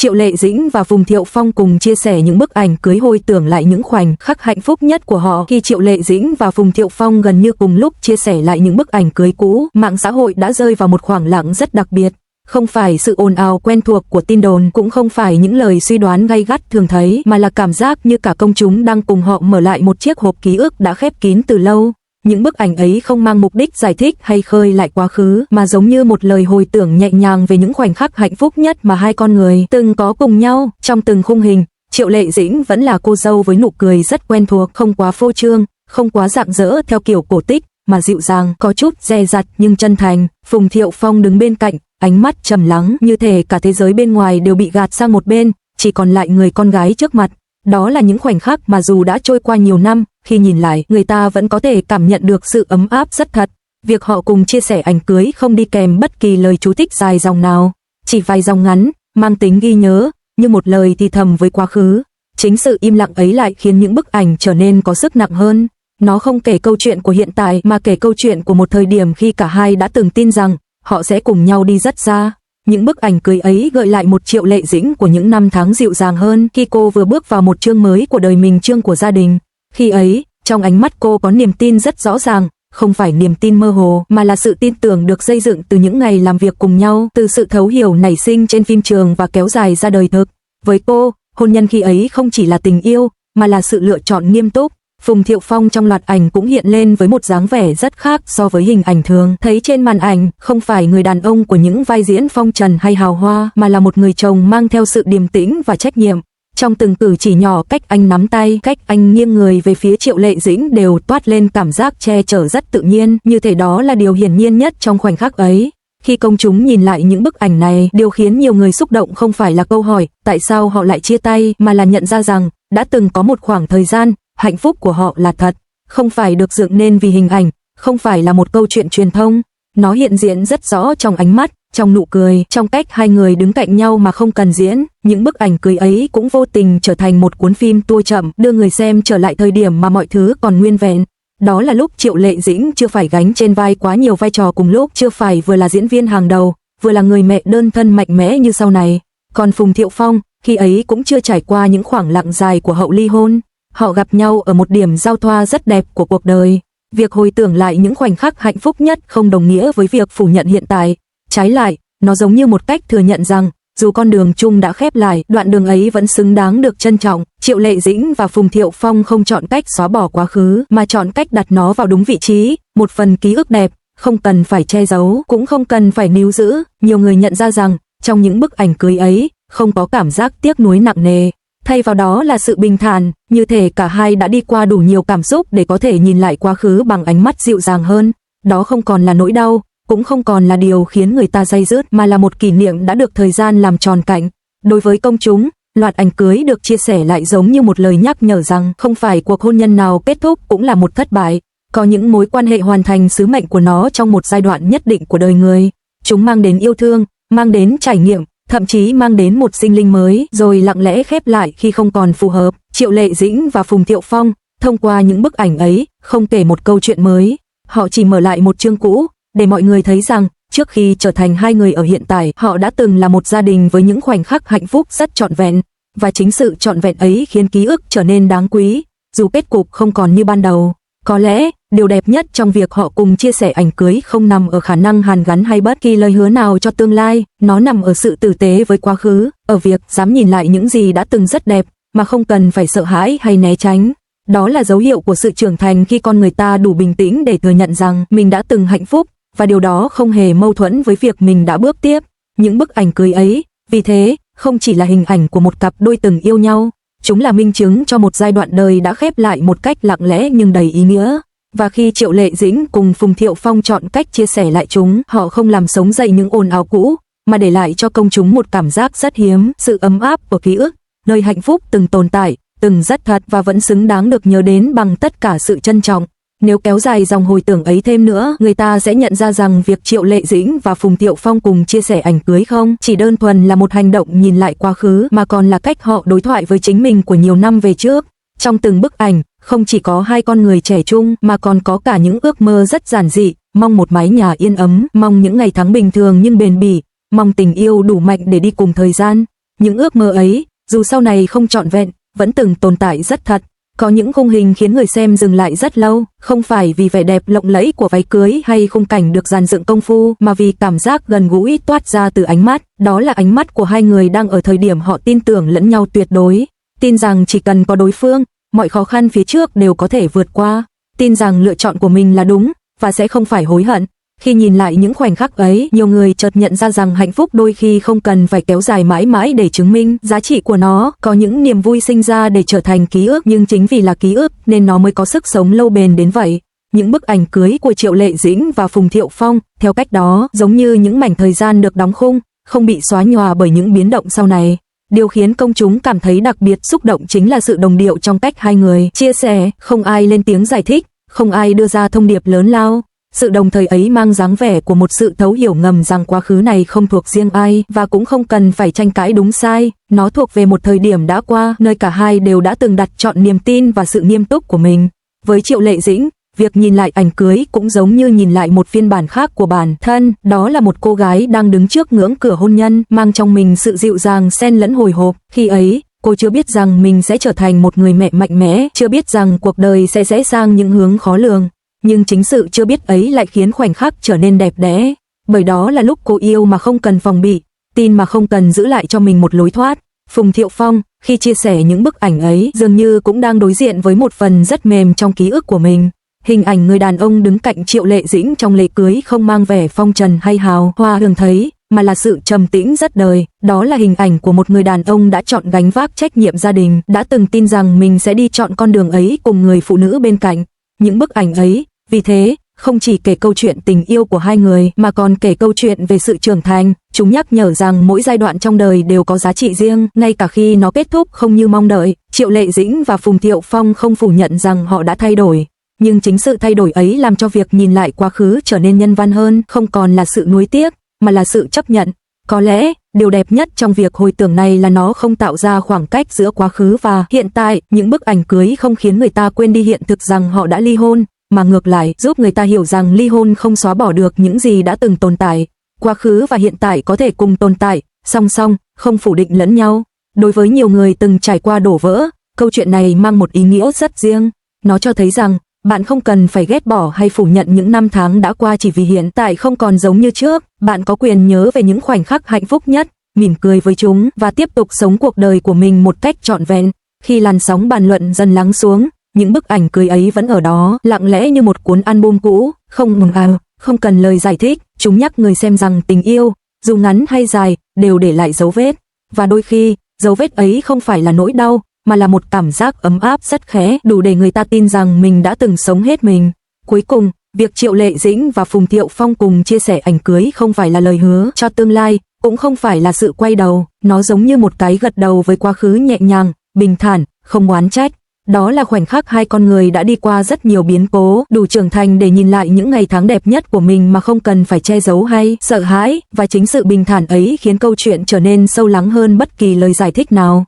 Triệu Lệ Dĩnh và Phùng Thiệu Phong cùng chia sẻ những bức ảnh cưới, hồi tưởng lại những khoảnh khắc hạnh phúc nhất của họ. Khi Triệu Lệ Dĩnh và Phùng Thiệu Phong gần như cùng lúc chia sẻ lại những bức ảnh cưới cũ, mạng xã hội đã rơi vào một khoảng lặng rất đặc biệt. Không phải sự ồn ào quen thuộc của tin đồn, cũng không phải những lời suy đoán gay gắt thường thấy, mà là cảm giác như cả công chúng đang cùng họ mở lại một chiếc hộp ký ức đã khép kín từ lâu. Những bức ảnh ấy không mang mục đích giải thích hay khơi lại quá khứ, mà giống như một lời hồi tưởng nhẹ nhàng về những khoảnh khắc hạnh phúc nhất mà hai con người từng có cùng nhau. Trong từng khung hình, Triệu Lệ Dĩnh vẫn là cô dâu với nụ cười rất quen thuộc, không quá phô trương, không quá rạng rỡ theo kiểu cổ tích, mà dịu dàng, có chút dè dặt nhưng chân thành. Phùng Thiệu Phong đứng bên cạnh, ánh mắt trầm lắng, như thể cả thế giới bên ngoài đều bị gạt sang một bên, chỉ còn lại người con gái trước mặt. Đó là những khoảnh khắc mà dù đã trôi qua nhiều năm, khi nhìn lại, người ta vẫn có thể cảm nhận được sự ấm áp rất thật. Việc họ cùng chia sẻ ảnh cưới không đi kèm bất kỳ lời chú thích dài dòng nào, chỉ vài dòng ngắn, mang tính ghi nhớ, như một lời thì thầm với quá khứ. Chính sự im lặng ấy lại khiến những bức ảnh trở nên có sức nặng hơn. Nó không kể câu chuyện của hiện tại, mà kể câu chuyện của một thời điểm khi cả hai đã từng tin rằng họ sẽ cùng nhau đi rất xa. Những bức ảnh cưới ấy gợi lại một Triệu Lệ Dĩnh của những năm tháng dịu dàng hơn, khi cô vừa bước vào một chương mới của đời mình, chương của gia đình. Khi ấy, trong ánh mắt cô có niềm tin rất rõ ràng, không phải niềm tin mơ hồ, mà là sự tin tưởng được xây dựng từ những ngày làm việc cùng nhau, từ sự thấu hiểu nảy sinh trên phim trường và kéo dài ra đời thực. Với cô, hôn nhân khi ấy không chỉ là tình yêu, mà là sự lựa chọn nghiêm túc. Phùng Thiệu Phong trong loạt ảnh cũng hiện lên với một dáng vẻ rất khác so với hình ảnh thường thấy trên màn ảnh, không phải người đàn ông của những vai diễn phong trần hay hào hoa, mà là một người chồng mang theo sự điềm tĩnh và trách nhiệm. Trong từng cử chỉ nhỏ, cách anh nắm tay, cách anh nghiêng người về phía Triệu Lệ Dĩnh đều toát lên cảm giác che chở rất tự nhiên, như thể đó là điều hiển nhiên nhất trong khoảnh khắc ấy. Khi công chúng nhìn lại những bức ảnh này, điều khiến nhiều người xúc động không phải là câu hỏi tại sao họ lại chia tay, mà là nhận ra rằng đã từng có một khoảng thời gian hạnh phúc của họ là thật, không phải được dựng nên vì hình ảnh, không phải là một câu chuyện truyền thông. Nó hiện diện rất rõ trong ánh mắt, trong nụ cười, trong cách hai người đứng cạnh nhau mà không cần diễn. Những bức ảnh cưới ấy cũng vô tình trở thành một cuốn phim tua chậm, đưa người xem trở lại thời điểm mà mọi thứ còn nguyên vẹn. Đó là lúc Triệu Lệ Dĩnh chưa phải gánh trên vai quá nhiều vai trò cùng lúc, chưa phải vừa là diễn viên hàng đầu, vừa là người mẹ đơn thân mạnh mẽ như sau này. Còn Phùng Thiệu Phong, khi ấy cũng chưa trải qua những khoảng lặng dài của hậu ly hôn. Họ gặp nhau ở một điểm giao thoa rất đẹp của cuộc đời. Việc hồi tưởng lại những khoảnh khắc hạnh phúc nhất không đồng nghĩa với việc phủ nhận hiện tại. Trái lại, nó giống như một cách thừa nhận rằng, dù con đường chung đã khép lại, đoạn đường ấy vẫn xứng đáng được trân trọng. Triệu Lệ Dĩnh và Phùng Thiệu Phong không chọn cách xóa bỏ quá khứ, mà chọn cách đặt nó vào đúng vị trí, một phần ký ức đẹp, không cần phải che giấu, cũng không cần phải níu giữ. Nhiều người nhận ra rằng, trong những bức ảnh cưới ấy, không có cảm giác tiếc nuối nặng nề. Thay vào đó là sự bình thản, như thể cả hai đã đi qua đủ nhiều cảm xúc để có thể nhìn lại quá khứ bằng ánh mắt dịu dàng hơn. Đó không còn là nỗi đau, cũng không còn là điều khiến người ta day dứt, mà là một kỷ niệm đã được thời gian làm tròn cạnh. Đối với công chúng, loạt ảnh cưới được chia sẻ lại giống như một lời nhắc nhở rằng không phải cuộc hôn nhân nào kết thúc cũng là một thất bại. Có những mối quan hệ hoàn thành sứ mệnh của nó trong một giai đoạn nhất định của đời người. Chúng mang đến yêu thương, mang đến trải nghiệm, thậm chí mang đến một sinh linh mới, rồi lặng lẽ khép lại khi không còn phù hợp. Triệu Lệ Dĩnh và Phùng Thiệu Phong, thông qua những bức ảnh ấy, không kể một câu chuyện mới. Họ chỉ mở lại một chương cũ, để mọi người thấy rằng, trước khi trở thành hai người ở hiện tại, họ đã từng là một gia đình với những khoảnh khắc hạnh phúc rất trọn vẹn. Và chính sự trọn vẹn ấy khiến ký ức trở nên đáng quý, dù kết cục không còn như ban đầu. Có lẽ, điều đẹp nhất trong việc họ cùng chia sẻ ảnh cưới không nằm ở khả năng hàn gắn hay bất kỳ lời hứa nào cho tương lai, nó nằm ở sự tử tế với quá khứ, ở việc dám nhìn lại những gì đã từng rất đẹp, mà không cần phải sợ hãi hay né tránh. Đó là dấu hiệu của sự trưởng thành khi con người ta đủ bình tĩnh để thừa nhận rằng mình đã từng hạnh phúc, và điều đó không hề mâu thuẫn với việc mình đã bước tiếp. Những bức ảnh cưới ấy, vì thế, không chỉ là hình ảnh của một cặp đôi từng yêu nhau, chúng là minh chứng cho một giai đoạn đời đã khép lại một cách lặng lẽ nhưng đầy ý nghĩa. Và khi Triệu Lệ Dĩnh cùng Phùng Thiệu Phong chọn cách chia sẻ lại chúng, họ không làm sống dậy những ồn ào cũ, mà để lại cho công chúng một cảm giác rất hiếm, sự ấm áp của ký ức, nơi hạnh phúc từng tồn tại, từng rất thật và vẫn xứng đáng được nhớ đến bằng tất cả sự trân trọng. Nếu kéo dài dòng hồi tưởng ấy thêm nữa, người ta sẽ nhận ra rằng việc Triệu Lệ Dĩnh và Phùng Thiệu Phong cùng chia sẻ ảnh cưới không chỉ đơn thuần là một hành động nhìn lại quá khứ, mà còn là cách họ đối thoại với chính mình của nhiều năm về trước. Trong từng bức ảnh, không chỉ có hai con người trẻ trung, mà còn có cả những ước mơ rất giản dị, mong một mái nhà yên ấm, mong những ngày tháng bình thường nhưng bền bỉ, mong tình yêu đủ mạnh để đi cùng thời gian. Những ước mơ ấy, dù sau này không trọn vẹn, vẫn từng tồn tại rất thật. Có những khung hình khiến người xem dừng lại rất lâu, không phải vì vẻ đẹp lộng lẫy của váy cưới hay khung cảnh được dàn dựng công phu, mà vì cảm giác gần gũi toát ra từ ánh mắt. Đó là ánh mắt của hai người đang ở thời điểm họ tin tưởng lẫn nhau tuyệt đối, tin rằng chỉ cần có đối phương, mọi khó khăn phía trước đều có thể vượt qua, tin rằng lựa chọn của mình là đúng và sẽ không phải hối hận. Khi nhìn lại những khoảnh khắc ấy, nhiều người chợt nhận ra rằng hạnh phúc đôi khi không cần phải kéo dài mãi mãi để chứng minh giá trị của nó. Có những niềm vui sinh ra để trở thành ký ức, nhưng chính vì là ký ức nên nó mới có sức sống lâu bền đến vậy. Những bức ảnh cưới của Triệu Lệ Dĩnh và Phùng Thiệu Phong, theo cách đó, giống như những mảnh thời gian được đóng khung, không bị xóa nhòa bởi những biến động sau này. Điều khiến công chúng cảm thấy đặc biệt xúc động chính là sự đồng điệu trong cách hai người chia sẻ, không ai lên tiếng giải thích, không ai đưa ra thông điệp lớn lao. Sự đồng thời ấy mang dáng vẻ của một sự thấu hiểu ngầm rằng quá khứ này không thuộc riêng ai và cũng không cần phải tranh cãi đúng sai, nó thuộc về một thời điểm đã qua nơi cả hai đều đã từng đặt chọn niềm tin và sự nghiêm túc của mình. Với Triệu Lệ Dĩnh, việc nhìn lại ảnh cưới cũng giống như nhìn lại một phiên bản khác của bản thân, đó là một cô gái đang đứng trước ngưỡng cửa hôn nhân, mang trong mình sự dịu dàng xen lẫn hồi hộp. Khi ấy, cô chưa biết rằng mình sẽ trở thành một người mẹ mạnh mẽ, chưa biết rằng cuộc đời sẽ rẽ sang những hướng khó lường. Nhưng chính sự chưa biết ấy lại khiến khoảnh khắc trở nên đẹp đẽ, bởi đó là lúc cô yêu mà không cần phòng bị, tin mà không cần giữ lại cho mình một lối thoát. Phùng Thiệu Phong, khi chia sẻ những bức ảnh ấy, dường như cũng đang đối diện với một phần rất mềm trong ký ức của mình. Hình ảnh người đàn ông đứng cạnh Triệu Lệ Dĩnh trong lễ cưới không mang vẻ phong trần hay hào hoa thường thấy, mà là sự trầm tĩnh rất đời. Đó là hình ảnh của một người đàn ông đã chọn gánh vác trách nhiệm gia đình, đã từng tin rằng mình sẽ đi chọn con đường ấy cùng người phụ nữ bên cạnh. Những bức ảnh ấy, vì thế, không chỉ kể câu chuyện tình yêu của hai người mà còn kể câu chuyện về sự trưởng thành. Chúng nhắc nhở rằng mỗi giai đoạn trong đời đều có giá trị riêng, ngay cả khi nó kết thúc không như mong đợi. Triệu Lệ Dĩnh và Phùng Thiệu Phong không phủ nhận rằng họ đã thay đổi, nhưng chính sự thay đổi ấy làm cho việc nhìn lại quá khứ trở nên nhân văn hơn, không còn là sự nuối tiếc, mà là sự chấp nhận. Có lẽ, điều đẹp nhất trong việc hồi tưởng này là nó không tạo ra khoảng cách giữa quá khứ và hiện tại. Những bức ảnh cưới không khiến người ta quên đi hiện thực rằng họ đã ly hôn, mà ngược lại giúp người ta hiểu rằng ly hôn không xóa bỏ được những gì đã từng tồn tại. Quá khứ và hiện tại có thể cùng tồn tại, song song, không phủ định lẫn nhau. Đối với nhiều người từng trải qua đổ vỡ, câu chuyện này mang một ý nghĩa rất riêng. Nó cho thấy rằng, bạn không cần phải ghét bỏ hay phủ nhận những năm tháng đã qua chỉ vì hiện tại không còn giống như trước. Bạn có quyền nhớ về những khoảnh khắc hạnh phúc nhất, mỉm cười với chúng và tiếp tục sống cuộc đời của mình một cách trọn vẹn. Khi làn sóng bàn luận dần lắng xuống, những bức ảnh cưới ấy vẫn ở đó, lặng lẽ như một cuốn album cũ, không cần lời giải thích. Chúng nhắc người xem rằng tình yêu, dù ngắn hay dài, đều để lại dấu vết. Và đôi khi, dấu vết ấy không phải là nỗi đau, mà là một cảm giác ấm áp rất khẽ, đủ để người ta tin rằng mình đã từng sống hết mình. Cuối cùng, việc Triệu Lệ Dĩnh và Phùng Thiệu Phong cùng chia sẻ ảnh cưới không phải là lời hứa cho tương lai, cũng không phải là sự quay đầu, nó giống như một cái gật đầu với quá khứ nhẹ nhàng, bình thản, không oán trách. Đó là khoảnh khắc hai con người đã đi qua rất nhiều biến cố, đủ trưởng thành để nhìn lại những ngày tháng đẹp nhất của mình mà không cần phải che giấu hay sợ hãi, và chính sự bình thản ấy khiến câu chuyện trở nên sâu lắng hơn bất kỳ lời giải thích nào.